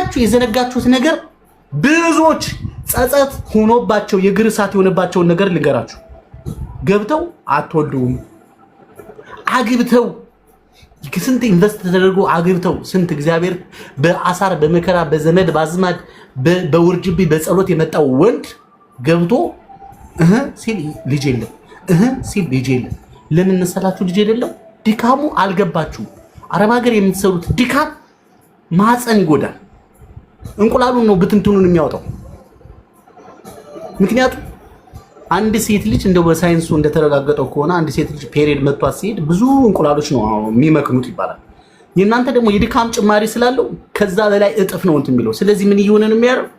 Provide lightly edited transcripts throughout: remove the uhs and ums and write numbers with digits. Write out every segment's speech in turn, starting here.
ሁላችሁ የዘነጋችሁት ነገር ብዙዎች ጸጸት ሆኖባቸው የእግር እሳት የሆነባቸውን ነገር ልንገራችሁ። ገብተው አትወልዱም፣ አግብተው ስንት ኢንቨስት ተደርጎ አግብተው ስንት እግዚአብሔር በአሳር በመከራ በዘመድ ባዝማድ በውርጅብኝ በጸሎት የመጣው ወንድ ገብቶ ሲል ልጅ የለም ሲል ልጅ የለም። ለምን መሰላችሁ ልጅ የሌለው? ድካሙ አልገባችሁም። አረብ ሀገር የምትሰሩት ድካም ማህፀን ይጎዳል። እንቁላሉን ነው ብትንትኑን የሚያወጣው። ምክንያቱም አንድ ሴት ልጅ እንደው በሳይንሱ እንደተረጋገጠው ከሆነ አንድ ሴት ልጅ ፔሪድ መጥቷት ሲሄድ ብዙ እንቁላሎች ነው የሚመክኑት ይባላል። የእናንተ ደግሞ የድካም ጭማሪ ስላለው ከዛ በላይ እጥፍ ነው እንትን የሚለው። ስለዚህ ምን እየሆነ ነው የሚያደርገው?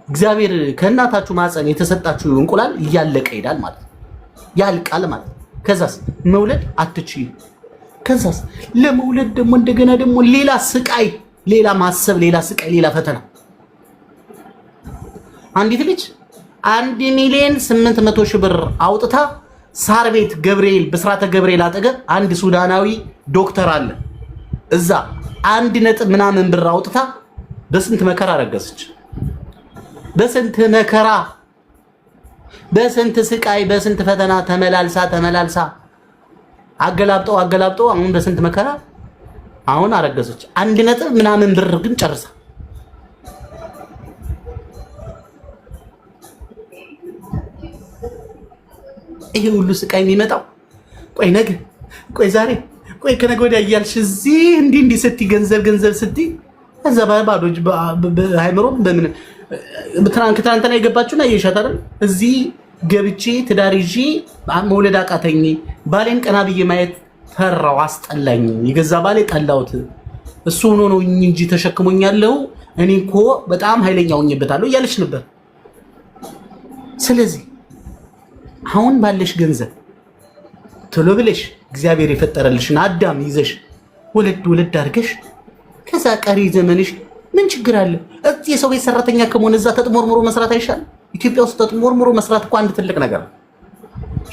እግዚአብሔር ከእናታችሁ ማህፀን የተሰጣችሁ እንቁላል እያለቀ ይሄዳል ማለት ነው፣ ያልቃል ማለት ነው። ከዛስ መውለድ አትችይም። ከዛስ ለመውለድ ደግሞ እንደገና ደግሞ ሌላ ስቃይ፣ ሌላ ማሰብ፣ ሌላ ስቃይ፣ ሌላ ፈተና። አንዲት ልጅ 1,800,000 ብር አውጥታ ሳር ቤት ገብርኤል ብስራተ ገብርኤል አጠገብ አንድ ሱዳናዊ ዶክተር አለ። እዛ 1 ምናምን ብር አውጥታ በስንት መከራ ረገዘች። በስንት መከራ፣ በስንት ስቃይ፣ በስንት ፈተና ተመላልሳ አገላብጠው አሁን በስንት መከራ አሁን አረገዘች። 1 ምናምን ብር ግን ጨርሳ። ይሄ ሁሉ ስቃይ የሚመጣው ቆይ ነገ፣ ቆይ ዛሬ፣ ቆይ ከነገ ወዲያ እያልሽ እዚህ እንዲህ ስትይ ገንዘብ ስትይ እዛ ባዶ በሃይምሮም በምን ትናንትና የገባችሁና እየሻት አይደል? እዚህ ገብቼ ትዳር ይዤ መውለድ አቃተኝ፣ ባሌን ቀና ብዬ ማየት ፈራው፣ አስጠላኝ፣ የገዛ ባሌ ጠላሁት፣ እሱ ሆኖ ነው እንጂ ተሸክሞኛለሁ፣ እኔ እኮ በጣም ኃይለኛ ሆኜበታለሁ እያለች ነበር። ስለዚህ አሁን ባለሽ ገንዘብ ቶሎ ብለሽ እግዚአብሔር የፈጠረልሽን አዳም ይዘሽ ወለድ አድርገሽ ከዛ ቀሪ ዘመንሽ ምን ችግር አለ? እዚህ የሰው ቤት ሰራተኛ ከመሆን እዛ ተጥሞርምሮ መስራት አይሻል? ኢትዮጵያ ውስጥ ተጥሞርምሮ መስራት እኮ አንድ ትልቅ ነገር ነው።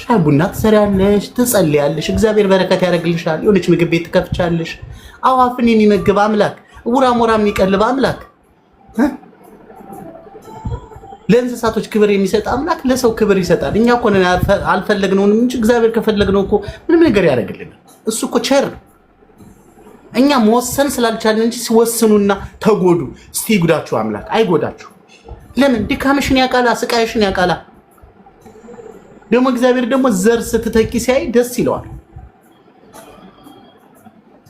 ሻይ ቡና ትሰሪያለሽ፣ ትጸልያለሽ፣ እግዚአብሔር በረከት ያደርግልሻል። የሆነች ምግብ ቤት ትከፍቻለሽ። አዋፍን የሚመግብ አምላክ፣ ውራ ሞራ የሚቀልብ አምላክ፣ ለእንስሳቶች ክብር የሚሰጥ አምላክ ለሰው ክብር ይሰጣል። እኛ እኮ አልፈለግነውም እንጂ እግዚአብሔር ከፈለግነው እኮ ምንም ነገር ያደርግልናል። እሱ እኮ ቸር። እኛ መወሰን ስላልቻለን እንጂ ሲወስኑና ተጎዱ። እስቲ ጉዳችሁ አምላክ አይጎዳችሁ። ለምን? ድካምሽን ያቃላ፣ ስቃይሽን ያቃላ። ደግሞ እግዚአብሔር ደግሞ ዘር ስትተኪ ሲያይ ደስ ይለዋል።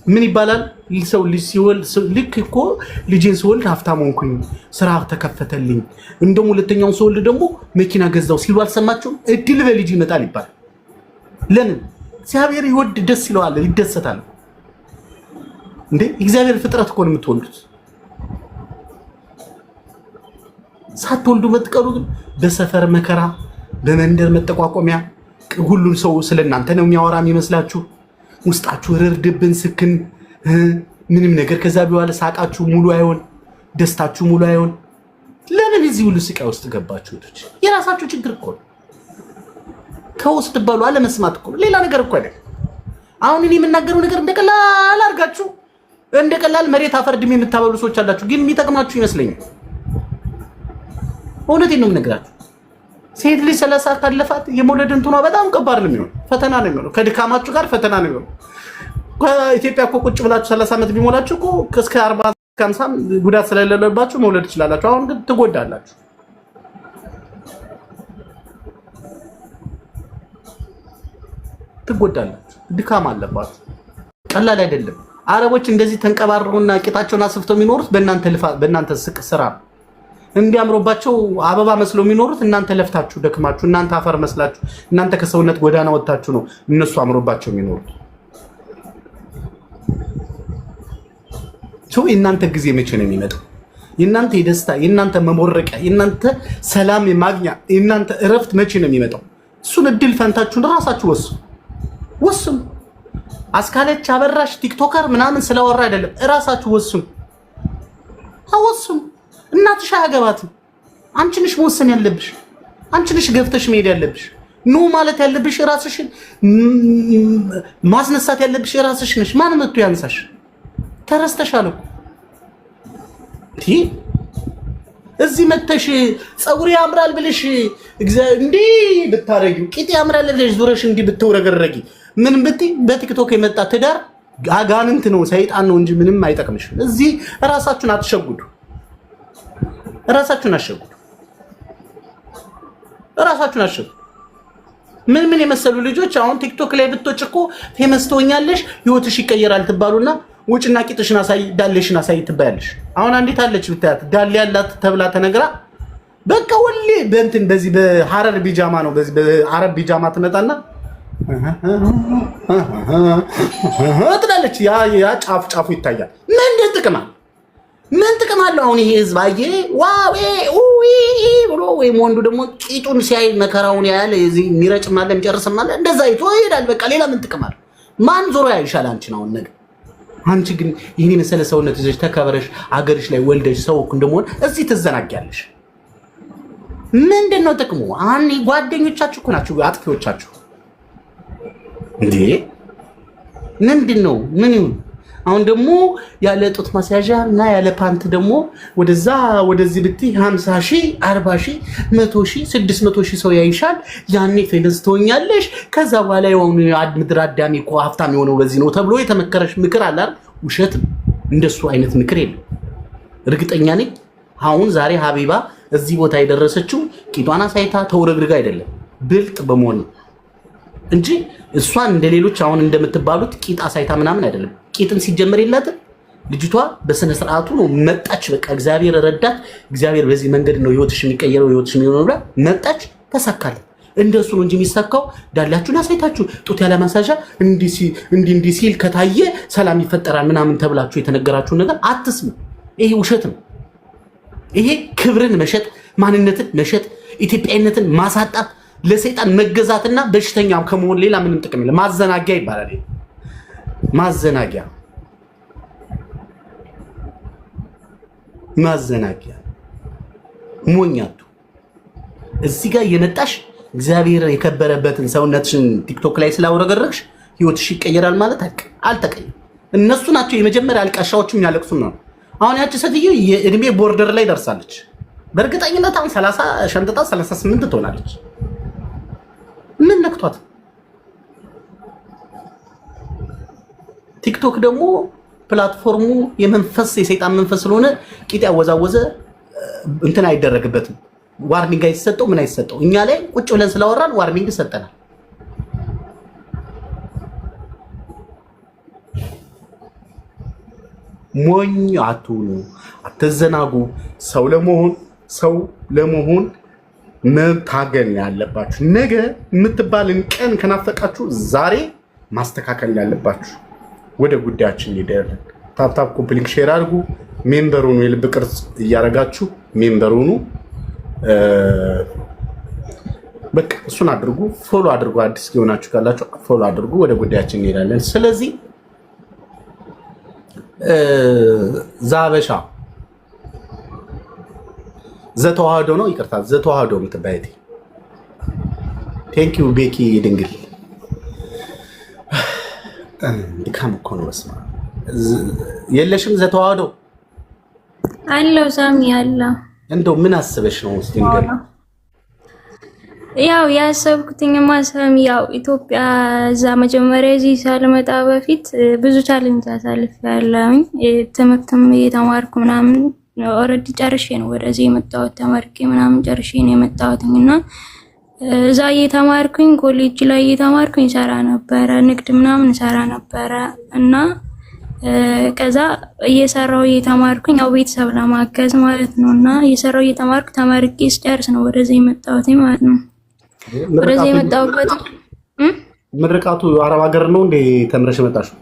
ምን ይባላል? ሰው ልጅ ሲወልድ ልክ እኮ ልጄን ሲወልድ ሀብታም ሆንኩኝ፣ ስራ ተከፈተልኝ፣ እንደውም ሁለተኛውን ሲወልድ ደግሞ መኪና ገዛው ሲሉ አልሰማችሁም? እድል በልጅ ይመጣል ይባላል። ለምን? እግዚአብሔር ይወድ ደስ ይለዋል፣ ይደሰታል። እንዴ እግዚአብሔር ፍጥረት እኮ ነው የምትወልዱት። ሳትወልዱ መጥቀሩ ግን በሰፈር መከራ፣ በመንደር መጠቋቆሚያ ሁሉም ሰው ስለናንተ ነው የሚያወራ የሚመስላችሁ። ውስጣችሁ ርርድብን ስክን ምንም ነገር ከዛ ቢዋለ ሳቃችሁ ሙሉ አይሆን፣ ደስታችሁ ሙሉ አይሆን። ለምን እዚህ ሁሉ ስቃይ ውስጥ ገባችሁ? የራሳችሁ ችግር እኮ ነው። ከውስጥ ባሉ አለመስማት እኮ ሌላ ነገር እኮ አይደል። አሁን እኔ የምናገረው ነገር እንደቀላል አድርጋችሁ እንደቀላል መሬት አፈርድም የምታበሉ ሰዎች አላችሁ፣ ግን የሚጠቅማችሁ ይመስለኛል። እውነቴን ነው የምነግራችሁ። ሴት ልጅ 30 ካለፋት የመውለድ እንትኗ በጣም ከባድ ነው የሚሆነው፣ ፈተና ነው የሚሆነው። ከድካማችሁ ጋር ፈተና ነው የሚሆነው። ከኢትዮጵያ እኮ ቁጭ ብላችሁ 30 ዓመት ቢሞላችሁ እኮ እስከ 40 እስከ 50 ጉዳት ስለሌለባችሁ መውለድ ትችላላችሁ። አሁን ግን ትጎዳላችሁ። ድካም አለባችሁ። ቀላል አይደለም። አረቦች እንደዚህ ተንቀባረሩና ቂጣቸውን አስፍተው የሚኖሩት በእናንተ ስራ ነው። እንዲያምሮባቸው አበባ መስለው የሚኖሩት እናንተ ለፍታችሁ ደክማችሁ፣ እናንተ አፈር መስላችሁ፣ እናንተ ከሰውነት ጎዳና ወጣችሁ ነው እነሱ አምሮባቸው የሚኖሩት። የእናንተ ጊዜ መቼ ነው የሚመጣው? የእናንተ የደስታ፣ የእናንተ መሞረቂያ፣ የእናንተ ሰላም የማግኛ፣ የእናንተ እረፍት መቼ ነው የሚመጣው? እሱን እድል ፈንታችሁን ራሳችሁ ወስኑ። አስካለች አበራሽ ቲክቶከር ምናምን ስለወራ አይደለም፣ እራሳችሁ ወስኑ። እናትሽ አያገባትም። አንቺ ነሽ መወሰን ያለብሽ። አንቺ ነሽ ገፍተሽ መሄድ ያለብሽ። ኑ ማለት ያለብሽ ራስሽን ማስነሳት ያለብሽ ራስሽ ነሽ። ማን መጥቶ ያንሳሽ? ተረስተሻል እኮ እዚህ መተሽ ፀጉር ያምራል ብለሽ እንዴ ብታረጊው ቂጥ ያምራል ብለሽ ዙረሽ እንዲ ብትወረገረጊ ምን ብትይ በቲክቶክ የመጣ ትዳር አጋንንት ነው ሰይጣን ነው እንጂ ምንም አይጠቅምሽ። እዚህ ራሳችሁን አትሸጉዱ፣ ራሳችሁን አትሸጉዱ፣ ራሳችሁን አትሸጉዱ። ምን የመሰሉ ልጆች አሁን ቲክቶክ ላይ ብትወጭቁ ፌመስ ትሆኛለሽ ህይወትሽ ይቀየራል ትባሉና ውጭና ቂጥሽን አሳይ ዳሌሽን አሳይ ትባያለሽ። አሁን አንዲት አለች ብታያት ዳሌ ያላት ተብላ ተነግራ በቃ ወሌ በእንትን በዚህ በሐረር ቢጃማ ነው በዚህ በአረብ ቢጃማ ትመጣና ትላለች። ያ ጫፉ ይታያል። ምን ጥቅም አለው? አሁን ይሄ ህዝብ አየ ዋው ብሎ ወይም ወንዱ ደግሞ ቂጡን ሲያይ መከራውን ያያል። እዚህ የሚረጭም አለ የሚጨርስም አለ። እንደዛ አይቶ ይሄዳል። በቃ ሌላ ምን ጥቅም አለው? ማን ዞሮ ያይሻል አንቺን? አሁን ነገር አንቺ ግን ይሄን የመሰለ ሰውነት ይዘሽ ተከበረሽ አገርሽ ላይ ወልደሽ ሰው እንደመሆን እዚህ ትዘናጊያለሽ። ምንድነው ጥቅሙ? አሁን ጓደኞቻችሁ እኮ ናችሁ አጥፊዎቻችሁ እንዴ! ምንድነው? ምን ይሁን? አሁን ደግሞ ያለ ጡት ማስያዣ እና ያለ ፓንት ደግሞ ወደዚህ ብትይ 50,000 40,000 100,000 600,000 ሰው ያይሻል። ያኔ ፌመስ ትሆኛለሽ። ከዛ በኋላ የሆኑ ምድር አዳሚ እኮ ሀብታም የሆነው በዚህ ነው ተብሎ የተመከረሽ ምክር አለ አይደል? ውሸት። እንደሱ አይነት ምክር የለም። እርግጠኛ ነኝ አሁን ዛሬ ሀቢባ እዚህ ቦታ የደረሰችው ቂጧን አሳይታ ተውረግርጋ አይደለም፣ ብልጥ በመሆን እንጂ እሷን እንደሌሎች አሁን እንደምትባሉት ቂጣ አሳይታ ምናምን አይደለም። ቂጥን ሲጀመር የላትም ልጅቷ በስነ ስርዓቱ ነው መጣች። በቃ እግዚአብሔር ረዳት። እግዚአብሔር በዚህ መንገድ ነው ህይወትሽ የሚቀየረው ህይወትሽ የሚሆነው ብላ መጣች፣ ተሳካለ። እንደሱ ነው እንጂ የሚሳካው ዳላችሁን አሳይታችሁ ጡት ያለ ማሳዣ እንዲህ ሲል ከታየ ሰላም ይፈጠራል ምናምን ተብላችሁ የተነገራችሁ ነገር አትስሙ። ይሄ ውሸት ነው። ይሄ ክብርን መሸጥ፣ ማንነትን መሸጥ፣ ኢትዮጵያዊነትን ማሳጣት፣ ለሰይጣን መገዛትና በሽተኛ ከመሆን ሌላ ምንም ጥቅም የለም። ማዘናጊያ ይባላል። ማዘናጊያ ሞኛቱ እዚህ ጋር እየመጣሽ እግዚአብሔር የከበረበትን ሰውነትሽን ቲክቶክ ላይ ስላወረገረግሽ ህይወትሽ ይቀየራል ማለት አልተቀየም። እነሱ ናቸው የመጀመሪያ አልቃሻዎቹም የሚያለቅሱም ነው። አሁን ያቺ ሴትዮ የእድሜ ቦርደር ላይ ደርሳለች። በእርግጠኝነት አሁን 30 ሸንጥጣ 38 ትሆናለች። ምን ነክቷት? ቲክቶክ ደግሞ ፕላትፎርሙ የመንፈስ የሰይጣን መንፈስ ስለሆነ ቂጥ ያወዛወዘ እንትን አይደረግበትም። ዋርኒንግ አይሰጠው ምን አይሰጠው። እኛ ላይ ቁጭ ብለን ስላወራን ዋርኒንግ ሰጠናል። ሞኝ አትሁኑ፣ አትዘናጉ። ሰው ለመሆን መታገል ያለባችሁ። ነገ የምትባልን ቀን ከናፈቃችሁ ዛሬ ማስተካከል ያለባችሁ። ወደ ጉዳያችን ሊደረግ ታፕታፕ ኮምፕሊንክ ሼር አድርጉ። ሜምበሩኑ የልብ ቅርጽ እያረጋችሁ ሜምበሩኑ በቃ እሱን አድርጉ። ፎሎ አድርጉ። አዲስ የሆናችሁ ካላችሁ ፎሎ አድርጉ። ወደ ጉዳያችን እንሄዳለን። ስለዚህ ዛበሻ ዘተዋህዶ ነው። ይቅርታ ዘተዋህዶ የምትባይት ቴንክ ዩ ቤኪ ድንግል ድካም እኮ ነው። በስመ አብ የለሽም ዘተዋህዶ አለው ሳሚ አለው። እንደው ምን አስበሽ ነው እስቲ ንገሪ። ያው ያሰብኩትኝማ ሳሚ ያው ኢትዮጵያ እዛ መጀመሪያ እዚህ ሳልመጣ በፊት ብዙ ቻሌንጅ አሳልፌያለሁኝ። ትምህርትም እየተማርኩ ምናምን ኦልሬዲ ጨርሼ ነው ወደዚህ የመጣሁት። ተማርኬ ምናምን ጨርሼ ነው የመጣሁትና እዛ እየተማርኩኝ ኮሌጅ ላይ እየተማርኩኝ ሰራ ነበረ፣ ንግድ ምናምን ሰራ ነበረ እና ከዛ እየሰራው እየተማርኩኝ ያው ቤተሰብ ለማገዝ ማለት ነውና እየሰራው እየተማርኩ ተማርቄ ስጨርስ ነው ወደዚህ የመጣሁት ማለት ነው። ወደዚህ የመጣሁበት ምርቃቱ አረብ ሀገር ነው እንዴ ተምረሽ መጣሽው?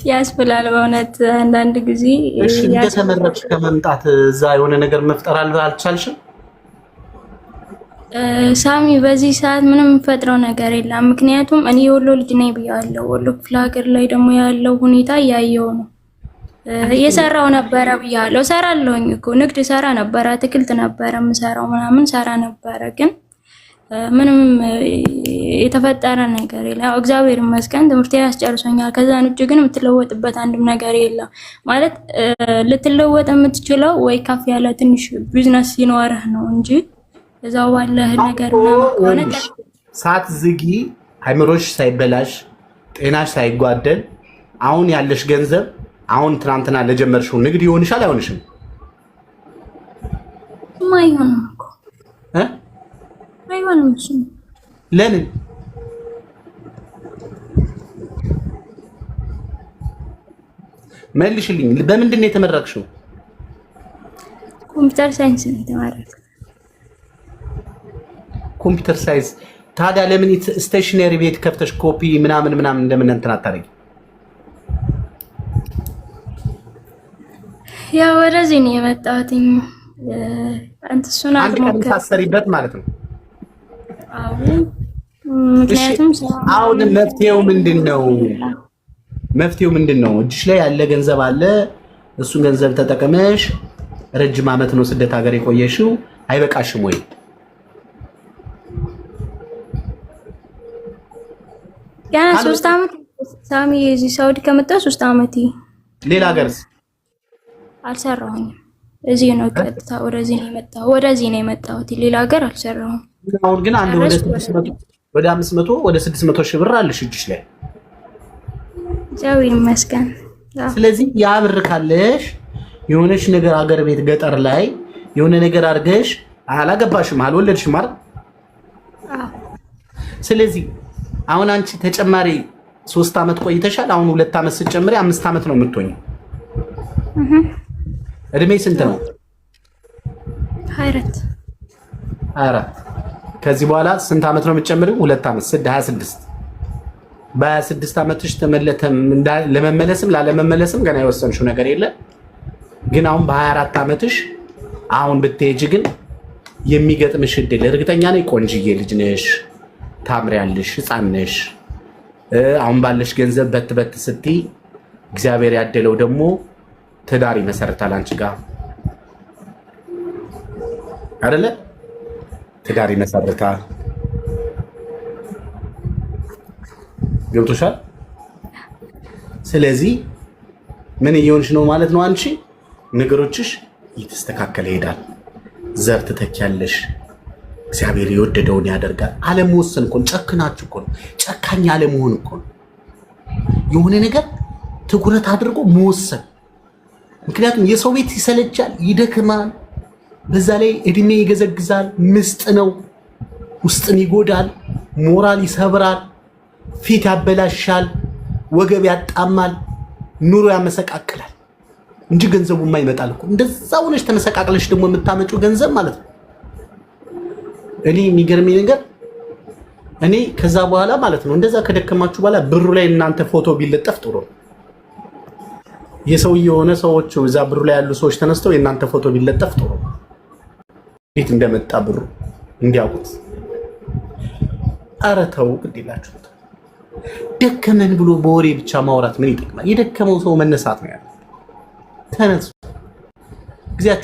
ያስብላል በእውነት አንዳንድ ጊዜ። እሺ እንደተመረቅሽ ከመምጣት እዛ የሆነ ነገር መፍጠር አልቻልሽም? ሳሚ በዚህ ሰዓት ምንም ፈጥረው ነገር የለም። ምክንያቱም እኔ የወሎ ልጅ ነኝ ብያለሁ። ወሎ ክፍለ ሀገር ላይ ደግሞ ያለው ሁኔታ እያየው ነው። እየሰራው ነበረ ብያለሁ። ሰራለሁኝ እኮ ንግድ ሰራ ነበረ፣ አትክልት ነበረ የምሰራው ምናምን ሰራ ነበረ። ግን ምንም የተፈጠረ ነገር የለም። እግዚአብሔር ይመስገን ትምህርቴን ያስጨርሶኛል። ከዛን ውጭ ግን የምትለወጥበት አንድም ነገር የለም። ማለት ልትለወጥ የምትችለው ወይ ከፍ ያለ ትንሽ ቢዝነስ ሲኖርህ ነው እንጂ እዛው ባለህ ነገር ነው ከሆነ ሳትዝጊ አይምሮሽ ሳይበላሽ ጤናሽ ሳይጓደል አሁን ያለሽ ገንዘብ አሁን ትናንትና ለጀመርሽው ንግድ ይሆንሻል አይሆንሽም? ማይሆንም እኮ አይሆንም። እሱ ለምን መልሽልኝ። በምንድን ነው የተመረቅሽው? ኮምፒውተር ሳይንስ ነው የተማረኩት። ኮምፒውተር ሳይንስ። ታዲያ ለምን ስቴሽነሪ ቤት ከፍተሽ ኮፒ ምናምን እንደምን እንትን አታረጊ? ያው ወደዚህ ነው የመጣሁት። አንተ እሱን አንድ ቀን ታሰሪበት ማለት ነው። አዎ። ምክንያቱም አሁን መፍትሄው ምንድነው? መፍትሄው ምንድነው? እጅሽ ላይ ያለ ገንዘብ አለ። እሱን ገንዘብ ተጠቅመሽ ረጅም ዓመት ነው ስደት ሀገር የቆየሽው። አይበቃሽም ወይ? ገና 3 ዓመት ሳሚ እዚህ ሳውዲ ከመጣሁ 3 ዓመት። ሌላ ሀገርስ አልሰራሁኝም። እዚህ ነው ቀጥታ ወደዚህ ነው የመጣሁት። ሌላ ሀገር አልሰራሁም። አሁን ግን አንድ ወደ 500 ወደ 600 ሺህ ብር አለሽ እጅሽ ላይ። እግዚአብሔር ይመስገን። ስለዚህ ያ ብር ካለሽ የሆነች ነገር ሀገር ቤት ገጠር ላይ የሆነ ነገር አድርገሽ አላገባሽም፣ አልወለድሽም አይደል? ስለዚህ አሁን አንቺ ተጨማሪ 3 ዓመት ቆይተሻል። አሁን 2 ዓመት ስትጨምሪ 5 ዓመት ነው የምትሆኚው። እድሜ ስንት ነው? 24። ከዚህ በኋላ ስንት ዓመት ነው የምትጨምሪው? 2 ዓመት 26። በ26 ዓመትሽ ለመመለስም ላለመመለስም ገና የወሰንሽው ነገር የለ። ግን አሁን በ24 ዓመትሽ አሁን ብትሄጂ ግን የሚገጥምሽ እድል እርግጠኛ ነኝ። ቆንጅዬ ልጅ ነሽ፣ ታምሪያለሽ፣ ህፃን ነሽ። አሁን ባለሽ ገንዘብ በት ስትይ እግዚአብሔር ያደለው ደግሞ ትዳር ይመሰርታል አንቺ ጋር አይደለ? ትዳር ይመሰርታል። ገብቶሻል? ስለዚህ ምን እየሆንሽ ነው ማለት ነው? አንቺ ነገሮችሽ እየተስተካከለ ይሄዳል። ዘር ትተኪያለሽ። እግዚአብሔር የወደደውን ያደርጋል። አለመወሰን እኮ ጨክናችሁ እኮ ነው። ጨካኝ አለመሆን እኮ ነው። የሆነ ነገር ትኩረት አድርጎ መወሰን። ምክንያቱም የሰው ቤት ይሰለቻል፣ ይደክማል፣ በዛ ላይ እድሜ ይገዘግዛል። ምስጥ ነው፣ ውስጥን ይጎዳል፣ ሞራል ይሰብራል፣ ፊት ያበላሻል፣ ወገብ ያጣማል፣ ኑሮ ያመሰቃቅላል እንጂ ገንዘቡማ ይመጣል እኮ። እንደዛ ሆነሽ ተመሰቃቅለሽ ደግሞ የምታመጪው ገንዘብ ማለት ነው። እኔ የሚገርመኝ ነገር እኔ ከዛ በኋላ ማለት ነው እንደዛ ከደከማችሁ በኋላ ብሩ ላይ እናንተ ፎቶ ቢለጠፍ ጥሩ ነው። የሰው የሆነ ሰዎች እዛ ብሩ ላይ ያሉ ሰዎች ተነስተው የእናንተ ፎቶ ቢለጠፍ ጥሩ ነው። እንዴት እንደመጣ ብሩ እንዲያውቁት። ኧረ ተው ግድ ይላችሁ። ደከመን ብሎ በወሬ ብቻ ማውራት ምን ይጠቅማል? የደከመው ሰው መነሳት ነው ያለው። ተነሱ ጊዜያችሁ